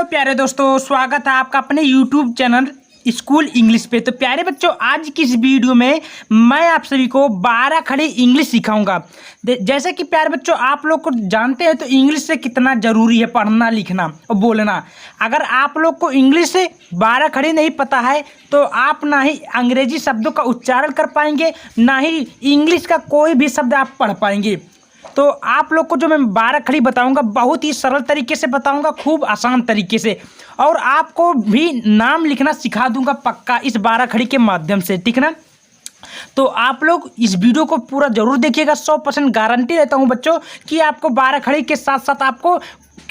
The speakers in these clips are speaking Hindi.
प्यारे दोस्तों, स्वागत है आपका अपने YouTube चैनल स्कूल इंग्लिश पे। तो प्यारे बच्चों, आज की इस वीडियो में मैं आप सभी को 12 खड़ी इंग्लिश सिखाऊंगा। जैसे कि प्यारे बच्चों, आप लोग को जानते हैं तो इंग्लिश से कितना ज़रूरी है पढ़ना लिखना और बोलना। अगर आप लोग को इंग्लिश से 12 खड़ी नहीं पता है तो आप ना ही अंग्रेजी शब्दों का उच्चारण कर पाएंगे, ना ही इंग्लिश का कोई भी शब्द आप पढ़ पाएंगे। तो आप लोग को जो मैं 12 खड़ी बताऊंगा बहुत ही सरल तरीके से बताऊंगा, खूब आसान तरीके से, और आपको भी नाम लिखना सिखा दूंगा पक्का इस 12 खड़ी के माध्यम से, ठीक ना। तो आप लोग इस वीडियो को पूरा जरूर देखिएगा। 100% गारंटी देता हूं बच्चों कि आपको 12 खड़ी के साथ साथ आपको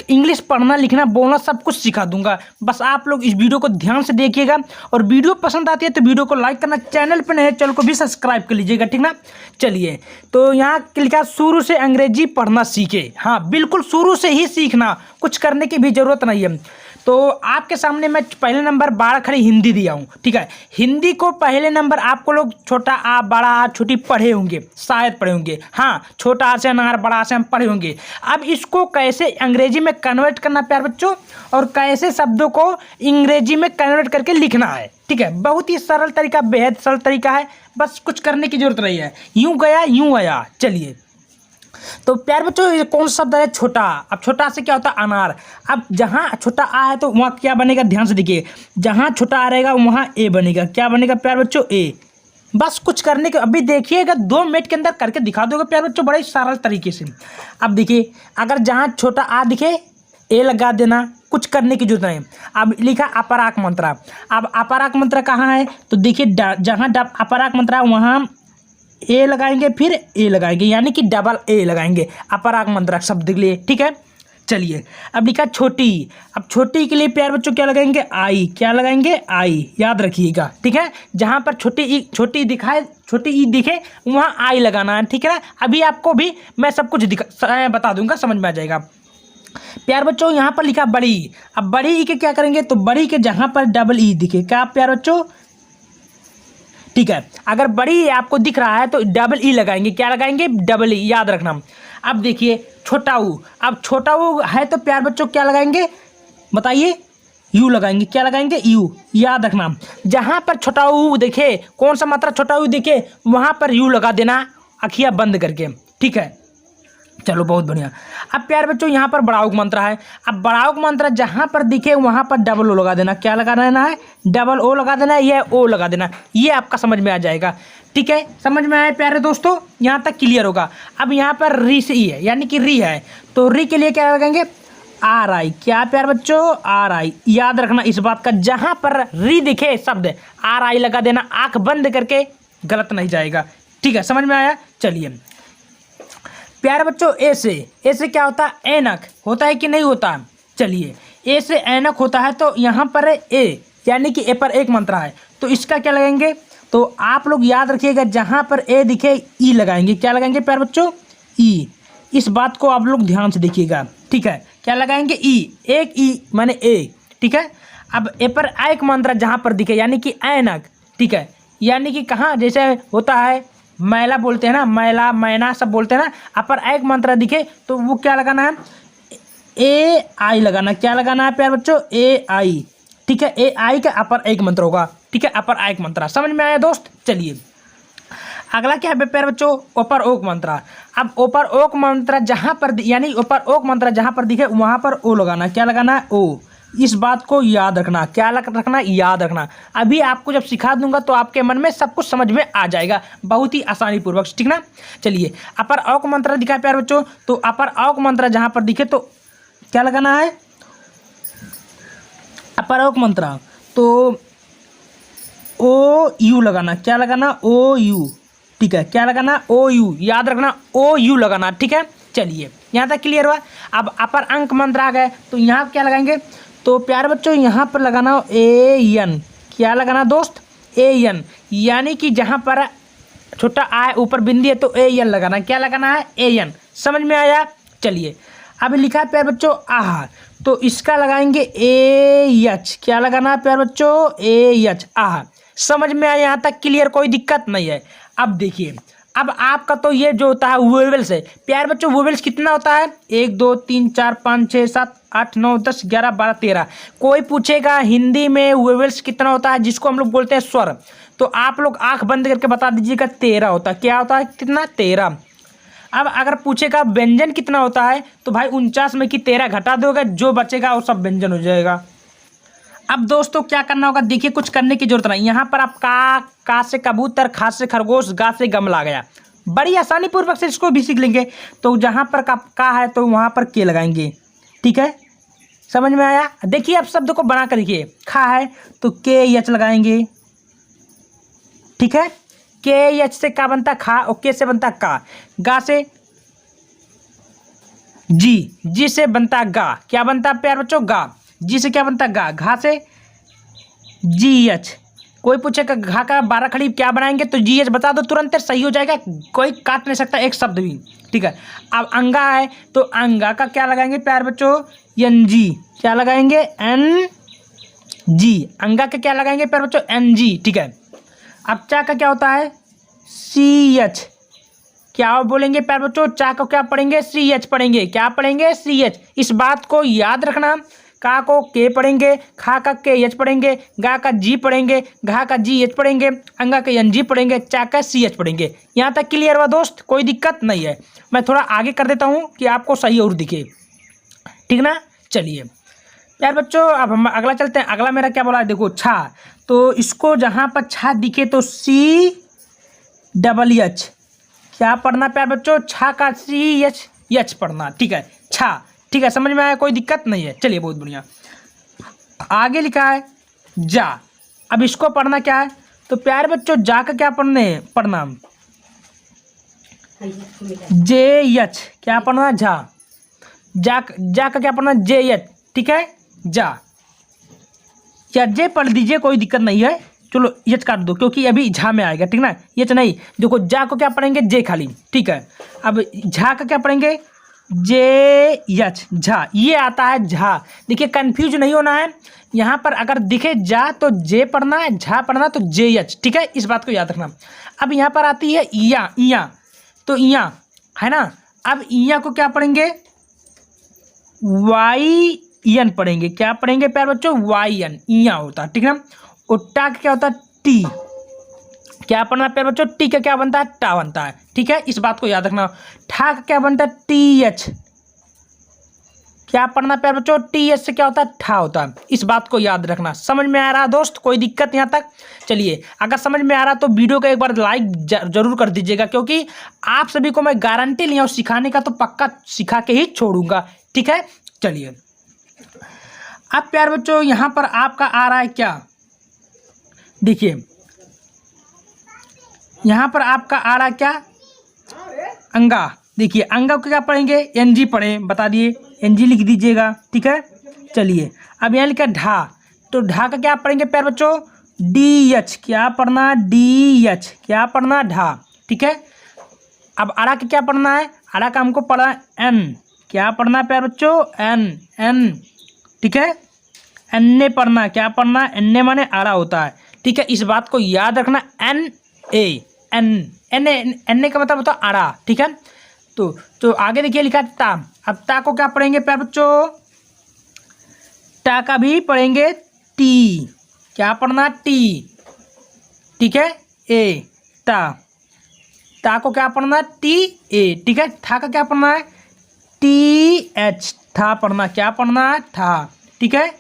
इंग्लिश पढ़ना लिखना बोलना सब कुछ सिखा दूंगा। बस आप लोग इस वीडियो को ध्यान से देखिएगा, और वीडियो पसंद आती है तो वीडियो को लाइक करना, चैनल पर नए चैनल को भी सब्सक्राइब कर लीजिएगा, ठीक ना। चलिए, तो यहाँ लिखा शुरू से अंग्रेजी पढ़ना सीखे। हाँ, बिल्कुल शुरू से ही सीखना, कुछ करने की भी जरूरत नहीं है। तो आपके सामने मैं पहले नंबर 12 खड़ी हिंदी दिया हूँ, ठीक है। हिंदी को पहले नंबर आपको लोग छोटा आ बड़ा आ छोटी पढ़े होंगे, शायद पढ़े होंगे। हाँ, छोटा आ से अनार, बड़ा आ से हम पढ़े होंगे। अब इसको कैसे अंग्रेजी में कन्वर्ट करना प्यार बच्चों, और कैसे शब्दों को अंग्रेजी में कन्वर्ट करके लिखना है, ठीक है। बहुत ही सरल तरीका, बेहद सरल तरीका है, बस कुछ करने की जरूरत नहीं है। यूं गया यूं आया। चलिए, तो प्यार बच्चों, ये कौन सा शब्द है? छोटा। अब छोटा से क्या होता है? अनार। अब जहाँ छोटा आ है तो वहाँ क्या बनेगा? ध्यान से देखिए, जहाँ छोटा आ रहेगा वहाँ ए बनेगा। क्या बनेगा प्यार बच्चों? ए। बस कुछ करने के, अभी देखिएगा 2 मिनट के अंदर करके दिखा दोगे प्यार बच्चों, बड़े सरल तरीके से। अब देखिए, अगर जहाँ छोटा आ दिखे ए लगा देना, कुछ करने की जरूरत नहीं। अब लिखा अपराक मंत्रा। अब अपराक मंत्रा कहाँ है? तो देखिए, जहाँ अपराक मंत्रा है वहाँ ए लगाएंगे, फिर ए लगाएंगे, यानी कि डबल ए लगाएंगे अपराग मंत्रा शब्द के लिए, ठीक है। चलिए, अब लिखा छोटी। अब छोटी के लिए प्यार बच्चों क्या लगाएंगे? आई। क्या लगाएंगे? आई। याद रखिएगा, ठीक है। जहां पर छोटी दिखाए, छोटी ई दिखे वहां आई लगाना है, ठीक है। अभी आपको भी मैं सब कुछ बता दूंगा, समझ में आ जाएगा प्यार बच्चों। यहाँ पर लिखा बड़ी। अब बड़ी ई के क्या करेंगे? तो बड़ी के जहां पर डबल ई दिखे, क्या प्यार बच्चों? ठीक है, अगर बड़ी आपको दिख रहा है तो डबल ई लगाएंगे। क्या लगाएंगे? डबल ई, याद रखना। अब देखिए छोटा ऊ। अब छोटा ऊ है तो प्यार बच्चों क्या लगाएंगे? बताइए। यू लगाएंगे। क्या लगाएंगे? यू। याद रखना, जहां पर छोटा ऊ देखे, कौन सा मात्रा छोटा ऊ दिखे वहां पर यू लगा देना, अखियां बंद करके, ठीक है। चलो, बहुत बढ़िया। अब प्यार बच्चों, यहाँ पर बड़ाउक मंत्रा है। अब बड़ाउक मंत्रा जहाँ पर दिखे वहाँ पर डबल ओ लगा देना। क्या लगा देना है? डबल ओ लगा देना है, या ओ लगा देना। ये आपका समझ में आ जाएगा, ठीक है। समझ में आया प्यारे दोस्तों? यहाँ तक क्लियर होगा। अब यहाँ पर री से ई है, यानी कि री है, तो री के लिए क्या लगाएंगे? आर आई। क्या प्यार बच्चों? आर आई। याद रखना इस बात का, जहाँ पर री दिखे शब्द आर आई लगा देना, आँख बंद करके, गलत नहीं जाएगा, ठीक है। समझ में आया? चलिए प्यारे बच्चों, ए से क्या होता है? ऐनक होता है कि नहीं होता? चलिए, ए से ऐनक होता है तो यहाँ पर ए, यानी कि ए पर एक मंत्रा है, तो इसका क्या लगाएंगे? तो आप लोग याद रखिएगा, जहाँ पर ए दिखे ई लगाएंगे। क्या लगाएंगे प्यारे बच्चों? ई। इस बात को आप लोग ध्यान से देखिएगा, ठीक है। क्या लगाएंगे? ई। एक ई माने ए, ठीक है। अब ए पर एक मंत्रा जहाँ पर दिखे, यानी कि ऐनक, ठीक है। यानी कि कहाँ, जैसे होता है मैला बोलते हैं ना, मैला मैना सब बोलते हैं ना, अपर एक मंत्रा दिखे तो वो क्या लगाना है? ए आई लगाना। क्या लगाना है प्यार बच्चों? ए आई, ठीक है। ए आई का अपर एक मंत्र होगा, ठीक है, अपर एक मंत्रा। समझ में आया दोस्त? चलिए, अगला क्या है प्यार बच्चों? ऊपर ओक मंत्रा। अब ऊपर ओक मंत्रा जहां पर, यानी ऊपर ओक मंत्रा जहां पर दिखे वहां पर ओ लगाना। क्या लगाना है? ओ। इस बात को याद रखना। क्या रखना? याद रखना। अभी आपको जब सिखा दूंगा तो आपके मन में सब कुछ समझ में आ जाएगा, बहुत ही आसानी पूर्वक, ठीक ना। चलिए, अपर औक मंत्र दिखा प्यार बच्चों, तो अपर औक मंत्र जहां पर दिखे तो क्या लगाना है? अपर औक मंत्र, तो ओ यू लगाना। क्या लगाना? ओ यू, ठीक है। क्या लगाना? ओ यू। याद रखना, ओ यू लगाना, ठीक है। चलिए, यहाँ तक क्लियर हुआ। अब अपर अंक मंत्र आ गए तो यहाँ क्या लगाएंगे? तो प्यारे बच्चों, यहाँ पर लगाना ए एन। क्या लगाना दोस्त? ए एन, यानी कि जहाँ पर छोटा आ है ऊपर बिंदी है तो ए एन लगाना। क्या लगाना है? A N. समझ में आया? चलिए, अब लिखा है प्यारे बच्चों आह, तो इसका लगाएंगे ए एच। क्या लगाना है प्यारे बच्चों? ए एच, आह। समझ में आया? यहाँ तक क्लियर, कोई दिक्कत नहीं है। अब देखिए, अब आपका तो ये जो होता है वोवेल्स है प्यारे बच्चों, वोवेल्स कितना होता है 1 2 3 4 5 6 7 8 9 10 11 12 13। कोई पूछेगा हिंदी में वोवेल्स कितना होता है जिसको हम लोग बोलते हैं स्वर, तो आप लोग आंख बंद करके बता दीजिएगा 13 होता है। क्या होता है कितना 13। अब अगर पूछेगा व्यंजन कितना होता है तो भाई 49 में कि 13 घटा दोगे, जो बचेगा वो सब व्यंजन हो जाएगा। अब दोस्तों क्या करना होगा, देखिए कुछ करने की जरूरत नहीं। यहाँ पर आप का से कबूतर, खा से खरगोश, गा से गमला आ गया। बड़ी आसानी पूर्वक से इसको भी सीख लेंगे। तो जहाँ पर का है तो वहाँ पर के लगाएंगे, ठीक है, समझ में आया। देखिए आप शब्द को बना कर लिखिए, खा है तो के एच लगाएंगे, ठीक है। के एच से का बनता खा और के से बनता का। गा से जी से बनता गा, क्या बनता प्यार बच्चों गा। जी से क्या बनता गा। घा से जी एच। कोई पूछेगा घा का 12 खड़ी क्या बनाएंगे तो जी एच बता दो, तुरंत सही हो जाएगा, कोई काट नहीं सकता एक शब्द भी, ठीक है। अब अंगा है तो अंगा का क्या लगाएंगे प्यार बच्चों एन जी, क्या लगाएंगे एन जी। अंगा का क्या लगाएंगे प्यार बच्चों एन जी, ठीक है। अब चा का क्या होता है सी एच, क्या बोलेंगे प्यार बच्चों चा को क्या पढ़ेंगे सी एच पढ़ेंगे, क्या पढ़ेंगे सी एच। इस बात को याद रखना, का को के पढ़ेंगे, खा का के एच पढ़ेंगे, गा का जी पढ़ेंगे, घा का जी एच पढ़ेंगे, अंगा का एन जी पढ़ेंगे, चा का सी एच पढ़ेंगे। यहाँ तक क्लियर हुआ दोस्त, कोई दिक्कत नहीं है। मैं थोड़ा आगे कर देता हूँ कि आपको सही और दिखे, ठीक ना। चलिए यार बच्चों अब हम अगला चलते हैं। अगला मेरा क्या बोला है देखो छा, तो इसको जहाँ पर छा दिखे तो सी डबल एच, क्या पढ़ना प्यार बच्चों छा का सी एच एच पढ़ना, ठीक है छा, ठीक है समझ में आया, कोई दिक्कत नहीं है। चलिए बहुत बढ़िया। आगे लिखा है जा, अब इसको पढ़ना क्या है तो प्यार बच्चों जा का क्या पढ़ना जे एच, क्या पढ़ना झा। जा का क्या पढ़ना जे एच, ठीक है जा, या जे पढ़ दीजिए कोई दिक्कत नहीं है। चलो यच काट दो क्योंकि अभी झा में आएगा, ठीक ना। यच नहीं, देखो जा को क्या पढ़ेंगे जे खाली, ठीक है। अब झा का क्या पढ़ेंगे जे यच झा, ये आता है झा। देखिए कंफ्यूज नहीं होना है, यहाँ पर अगर दिखे जा तो जे पढ़ना है, झा पढ़ना तो जे एच, ठीक है, इस बात को याद रखना। अब यहाँ पर आती है इया, तो इया है ना। अब इया को क्या पढ़ेंगे वाई एन पढ़ेंगे, क्या पढ़ेंगे प्यार बच्चों वाई एन, इया होता है, ठीक है। और टा का क्या होता है टी, क्या पढ़ना प्यार बच्चों टी का क्या बनता है टा बनता है, ठीक है, इस बात को याद रखना। ठा का क्या बनता है टी एच, क्या पढ़ना प्यार बच्चों टी एच से क्या होता है ठा होता है, इस बात को याद रखना। समझ में आ रहा दोस्त, कोई दिक्कत यहाँ तक। चलिए अगर समझ में आ रहा तो वीडियो को एक बार लाइक जरूर कर दीजिएगा, क्योंकि आप सभी को मैं गारंटी लिया हूँ सिखाने का, तो पक्का सिखा के ही छोड़ूंगा, ठीक है। चलिए अब प्यार बच्चों यहाँ पर आपका आ रहा है क्या, देखिए यहाँ पर आपका आ रहा है क्या अंगा। देखिए अंगा को क्या पढ़ेंगे एन जी पढ़ें, बता दिए एन जी लिख दीजिएगा, ठीक है। चलिए अब यहाँ लिखा ढा, तो ढा का क्या पढ़ेंगे प्यार बच्चों डी एच, क्या पढ़ना डी एच, क्या पढ़ना ढा, ठीक है। अब आड़ा का क्या पढ़ना है, आड़ा का हमको पढ़ना है एन, क्या पढ़ना है प्यार बच्चों एन, ठीक है। एन पढ़ना, क्या पढ़ना एन माने आड़ा होता है, ठीक है, इस बात को याद रखना। एन का मतलब होता है आड़ा, ठीक है। तो आगे देखिए लिखा है ता, अब ता को क्या पढ़ेंगे प्यार बच्चों ता का भी पढ़ेंगे टी, क्या पढ़ना टी, ठीक है ए ता को क्या पढ़ना टी ए, ठीक है। था का क्या पढ़ना है टी एच, था पढ़ना, क्या पढ़ना था, ठीक है,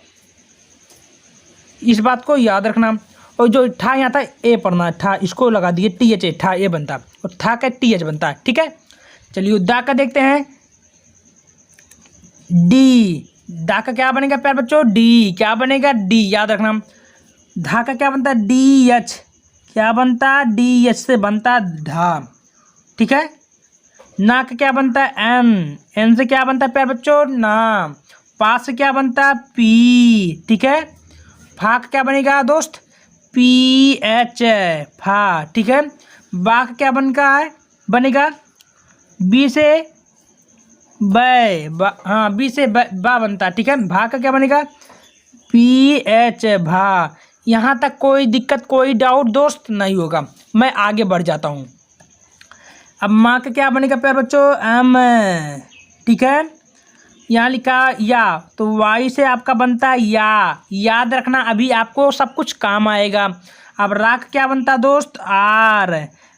इस बात को याद रखना। और जो ठा यहाँ था ए पढ़ना है, ठा इसको लगा दिए टी एच ए, ठा ए बनता है, और था का टी एच बनता है, ठीक है। चलिए दा का देखते हैं डी, दा का क्या बनेगा प्यार बच्चों डी, क्या बनेगा डी, याद रखना। धा का क्या बनता है डी एच, क्या बनता डी एच से बनता धा, ठीक है। ना का क्या बनता है एन से क्या बनता है प्यार बच्चों ना, पा से क्या बनता है पी, ठीक है। फा का क्या बनेगा दोस्त पी एच फा, ठीक है। बा का क्या बनेगा बी से हाँ बी से बा बनता है, ठीक है। भा का क्या बनेगा पी एच भा। यहाँ तक कोई दिक्कत कोई डाउट दोस्त नहीं होगा, मैं आगे बढ़ जाता हूँ। अब माँ का क्या बनेगा प्यारे बच्चों, एम, ठीक है। यहाँ लिखा या, तो वाई से आपका बनता है या, याद रखना अभी आपको सब कुछ काम आएगा। अब रा का क्या बनता है दोस्त, आर,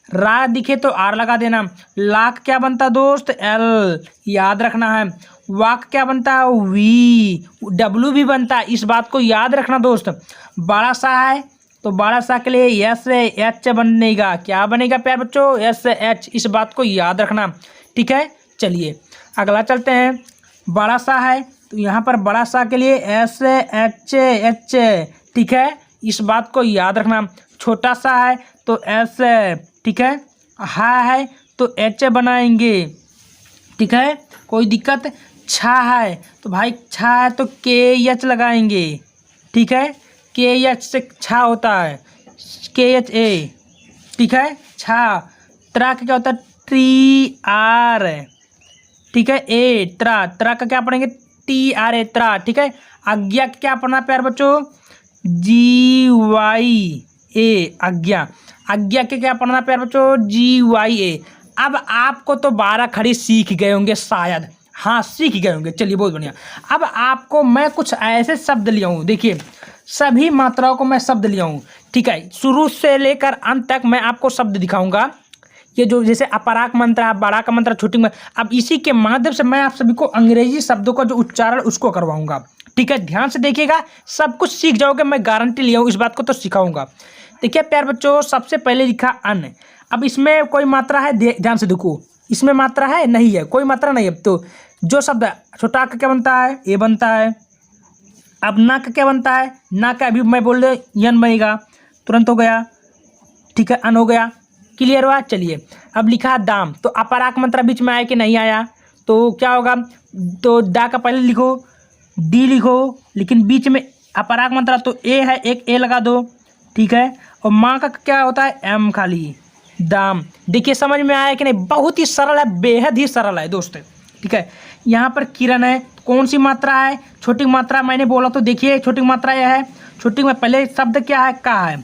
रा दिखे तो आर लगा देना। ला का क्या बनता है दोस्त, एल, याद रखना है। वा का क्या बनता है, वी, डब्ल्यू भी बनता है, इस बात को याद रखना दोस्त। बड़ा सा है तो बड़ा सा के लिए एस एच बनेगा, क्या बनेगा प्यारे बच्चों, एस एच, इस बात को याद रखना, ठीक है। चलिए अगला चलते हैं। बड़ा सा है तो यहाँ पर बड़ा सा के लिए एस एच एच, ठीक है, इस बात को याद रखना। छोटा सा है तो एस, ठीक है। हा है तो एच बनाएंगे, ठीक है, कोई दिक्कत। छा है तो भाई छा है तो के एच लगाएंगे, ठीक है, के एच से छा होता है, के एच ए, ठीक है, छा। त्रा का क्या होता है, टी आर, ठीक है, ए, त्रा, त्रा का क्या पढ़ेंगे, टी आर ए, त्रा, ठीक है। आज्ञा का क्या पढ़ना प्यार बच्चों, जी वाई ए, आज्ञा, आज्ञा के क्या पढ़ना प्यार बच्चों, जी वाई ए। अब आपको तो 12 खड़ी सीख गए होंगे शायद, हाँ सीख गए होंगे, चलिए बहुत बढ़िया। अब आपको मैं कुछ ऐसे शब्द लिया हूँ, देखिए सभी मात्राओं को मैं शब्द लिया हूँ, ठीक है, शुरू से लेकर अंत तक मैं आपको शब्द दिखाऊंगा। ये जो जैसे अपराक मंत्र है, बड़ा का मंत्र, छोटी मंत्र, अब इसी के माध्यम से मैं आप सभी को अंग्रेजी शब्दों का जो उच्चारण उसको करवाऊंगा, ठीक है। ध्यान से देखिएगा, सब कुछ सीख जाओगे, मैं गारंटी लिया हूँ, इस बात को तो सिखाऊंगा। देखिए प्यार बच्चों, सबसे पहले लिखा अन। अब इसमें कोई मात्रा है, ध्यान से देखो, इसमें मात्रा है नहीं है, कोई मात्रा नहीं है। तो जो शब्द है, छोटा का क्या बनता है, ए बनता है। अब ना का क्या बनता है, ना का अभी मैं बोल रहे यन बनेगा, तुरंत हो गया, ठीक है, अन हो गया, क्लियर हुआ। चलिए अब लिखा दाम, तो अपराक मंत्र बीच में आया कि नहीं आया, तो क्या होगा, तो दा का पहले लिखो, डी लिखो, लेकिन बीच में अपराक मंत्र तो ए है, एक ए लगा दो, ठीक है। और माँ का क्या होता है, एम खाली, दाम। देखिए समझ में आया कि नहीं, बहुत ही सरल है, बेहद ही सरल है दोस्त, ठीक है। यहाँ पर किरण है, कौन सी मात्रा है, छोटी मात्रा, मैंने बोला तो देखिए छोटी मात्रा यह है। छोटी में पहले शब्द क्या है, का है,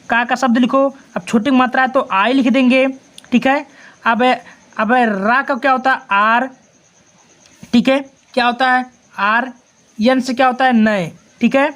का शब्द लिखो। अब छोटी मात्रा है तो आई लिख देंगे, ठीक है। अब रा का क्या होता है, आर, ठीक है, क्या होता है आर, यन से क्या होता है, नए, ठीक है,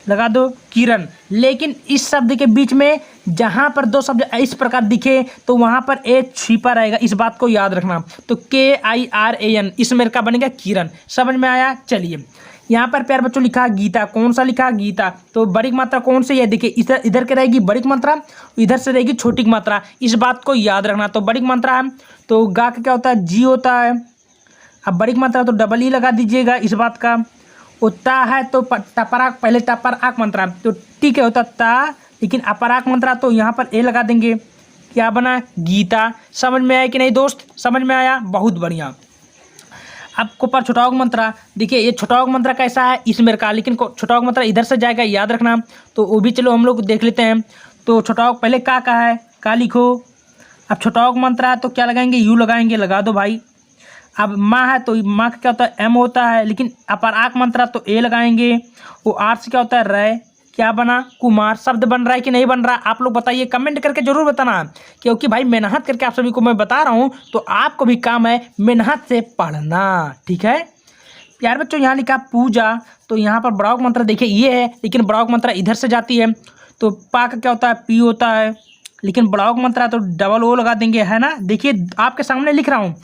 लगा दो किरण। लेकिन इस शब्द के बीच में जहां पर दो शब्द इस प्रकार दिखे तो वहां पर ए छिपा रहेगा, इस बात को याद रखना। तो KIRAN, इसमें का बनेगा किरण, समझ में आया। चलिए यहाँ पर प्यार बच्चों लिखा गीता, कौन सा लिखा, गीता, तो बड़ी मात्रा कौन सी है, देखिए इधर इधर के रहेगी बड़ी मात्रा, इधर से रहेगी छोटी मात्रा, इस बात को याद रखना। तो बड़ी मात्रा है तो गा का क्या होता है, जी होता है। अब बड़ी मात्रा तो डबल ई लगा दीजिएगा, इस बात का। उता है तो टपराक, पहले टपराक मंत्रा तो ठीक है होता ता, लेकिन अपराक मंत्रा तो यहाँ पर ए लगा देंगे, क्या बना, गीता। समझ में आया कि नहीं दोस्त, समझ में आया, बहुत बढ़िया। आपको पर छोटाउग मंत्रा, देखिए ये छोटाउग मंत्रा कैसा है, इसमें का, लेकिन छोटाउग मंत्रा इधर से जाएगा, याद रखना। तो वो भी चलो हम लोग देख लेते हैं। तो छोटाउग पहले का है, का लिखो। अब छोटाउग मंत्रा है तो क्या लगाएंगे, यू लगाएंगे, लगा दो भाई। अब माँ है तो माँ का क्या होता है, एम होता है, लेकिन अपराक मंत्रा तो ए लगाएंगे। वो आर से क्या होता है, रे, क्या बना, कुमार। शब्द बन रहा है कि नहीं बन रहा, आप लोग बताइए, कमेंट करके जरूर बताना, क्योंकि भाई मेहनत करके आप सभी को मैं बता रहा हूँ, तो आपको भी काम है मेहनत से पढ़ना, ठीक है प्यार बच्चों। यहाँ लिखा पूजा, तो यहाँ पर बड़ाउक मंत्र देखिए ये है, लेकिन बड़ाउक मंत्र इधर से जाती है। तो पा का क्या होता है, पी होता है, लेकिन बड़ाउक मंत्र तो डबल ओ लगा देंगे, है ना। देखिए आपके सामने लिख रहा हूँ।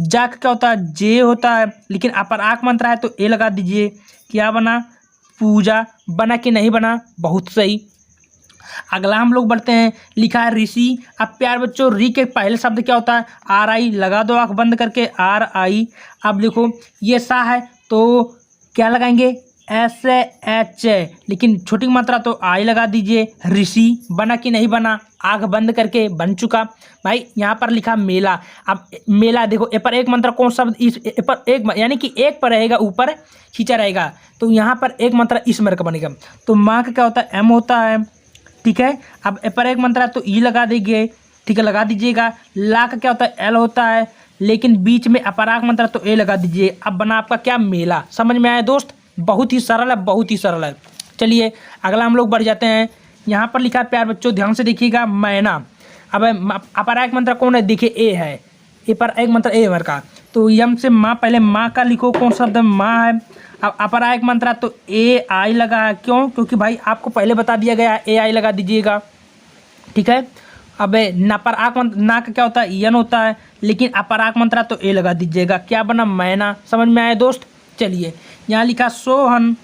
जा का क्या होता है, जे होता है, लेकिन अपराक मंत्र है तो ए लगा दीजिए, क्या बना, पूजा। बना कि नहीं बना, बहुत सही। अगला हम लोग बढ़ते हैं, लिखा है ऋषि। अब प्यार बच्चों री के पहले शब्द क्या होता है, आर आई, लगा दो आंख बंद करके, आर आई। अब लिखो ये सा है तो क्या लगाएंगे, एस एच, लेकिन छोटी मात्रा तो आई लगा दीजिए, ऋषि। बना कि नहीं बना, आंख बंद करके बन चुका भाई। यहाँ पर लिखा मेला। अब मेला देखो, ए पर एक मंत्र कौन शब्द, इस ए पर एक, यानी कि एक पर रहेगा, ऊपर खींचा रहेगा, तो यहाँ पर एक मंत्र इस मर का बनेगा। तो माँ का क्या होता है, एम होता है, ठीक है। अब ए पर एक मंत्र तो ई लगा देंगे, ठीक है, लगा दीजिएगा। ला का क्या होता है, एल होता है, लेकिन बीच में अपराग मंत्र तो ए लगा दीजिए। अब बना आपका क्या, मेला। समझ में आया दोस्त, बहुत ही सरल है, बहुत ही सरल है। चलिए अगला हम लोग बढ़ जाते हैं। यहाँ पर लिखा है प्यार बच्चों, ध्यान से देखिएगा, मैना। अब अपरायक मंत्र कौन है, देखिए ए है, ए पर एक मंत्र ए वर्ग का, तो यम से माँ, पहले माँ का लिखो, कौन सा शब्द माँ है। अब अपरायक मंत्र तो ए आई लगा है, क्यों, क्योंकि भाई आपको पहले बता दिया गया, ए आई लगा दीजिएगा, ठीक है। अब नपराक मंत्र, ना का क्या होता है, यन होता है, लेकिन अपराक मंत्रा तो ए लगा दीजिएगा, क्या बना, मैना। समझ में आया दोस्त। चलिए यहाँ लिखा सोहन।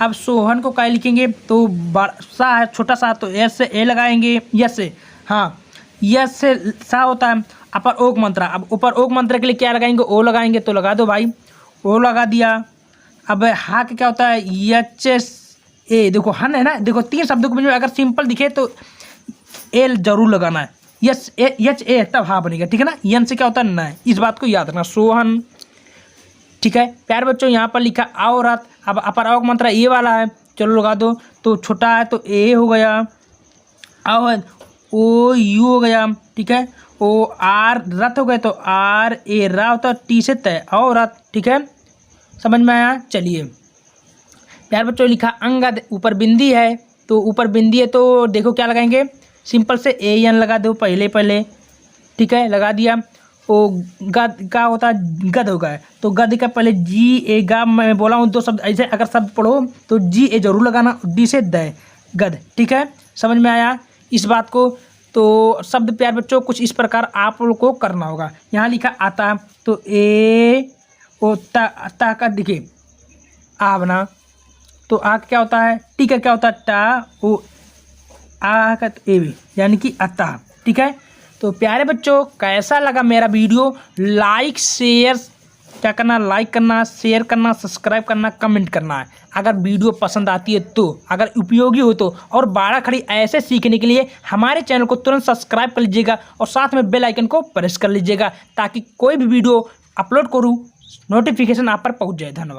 अब सोहन को क्या लिखेंगे, तो बड़ा सा है, छोटा सा, तो एस से ए लगाएंगे, यस से, हाँ यस से सा होता है। अपर ओक मंत्रा, अब ऊपर ओक मंत्र के लिए क्या लगाएंगे, ओ लगाएंगे, तो लगा दो भाई, ओ लगा दिया। अब हा का क्या होता है, यच ए, देखो हन है ना, देखो 3 शब्दों को अगर सिंपल दिखे तो एल जरूर लगाना है, यस ए एच ए तब हा बनेगा, ठीक है ना। यन से क्या होता है, न, इस बात को याद रखना, सोहन, ठीक है। प्यारे बच्चों यहाँ पर लिखा औरत। अब अपरायक मंत्र ए वाला है, चलो लगा दो, तो छोटा है तो ए हो गया, और ओ यू हो गया, ठीक है। ओ आर रथ हो गए, तो आर ए रा होता, टी से तय, औरत, ठीक है। समझ में आया। चलिए प्यारे बच्चों लिखा अंगद, ऊपर बिंदी है, तो ऊपर बिंदी है तो देखो क्या लगाएंगे, सिंपल से ए एन लगा दो पहले, ठीक है, लगा दिया। ओ गद का होता है, गद होगा, तो गद का पहले जी ए गा, मैं बोला हूँ 2 शब्द, ऐसे अगर शब्द पढ़ो तो जी ए जरूर लगाना, डी से द, गद, ठीक है। समझ में आया इस बात को। तो शब्द प्यार बच्चों कुछ इस प्रकार आप लोग को करना होगा। यहाँ लिखा आता, तो ए ओ ता का देखिए आ बना, तो आ क्या होता है, टी का क्या होता है, टा, ओ आ का ए भी, यानी कि अतः, ठीक है। तो प्यारे बच्चों कैसा लगा मेरा वीडियो, लाइक शेयर क्या करना, लाइक करना, शेयर करना, सब्सक्राइब करना, कमेंट करना है अगर वीडियो पसंद आती है तो, अगर उपयोगी हो तो। और 12 खड़ी ऐसे सीखने के लिए हमारे चैनल को तुरंत सब्सक्राइब कर लीजिएगा और साथ में बेल आइकन को प्रेस कर लीजिएगा, ताकि कोई भी वीडियो अपलोड करूँ नोटिफिकेशन आप पर पहुँच जाए। धन्यवाद।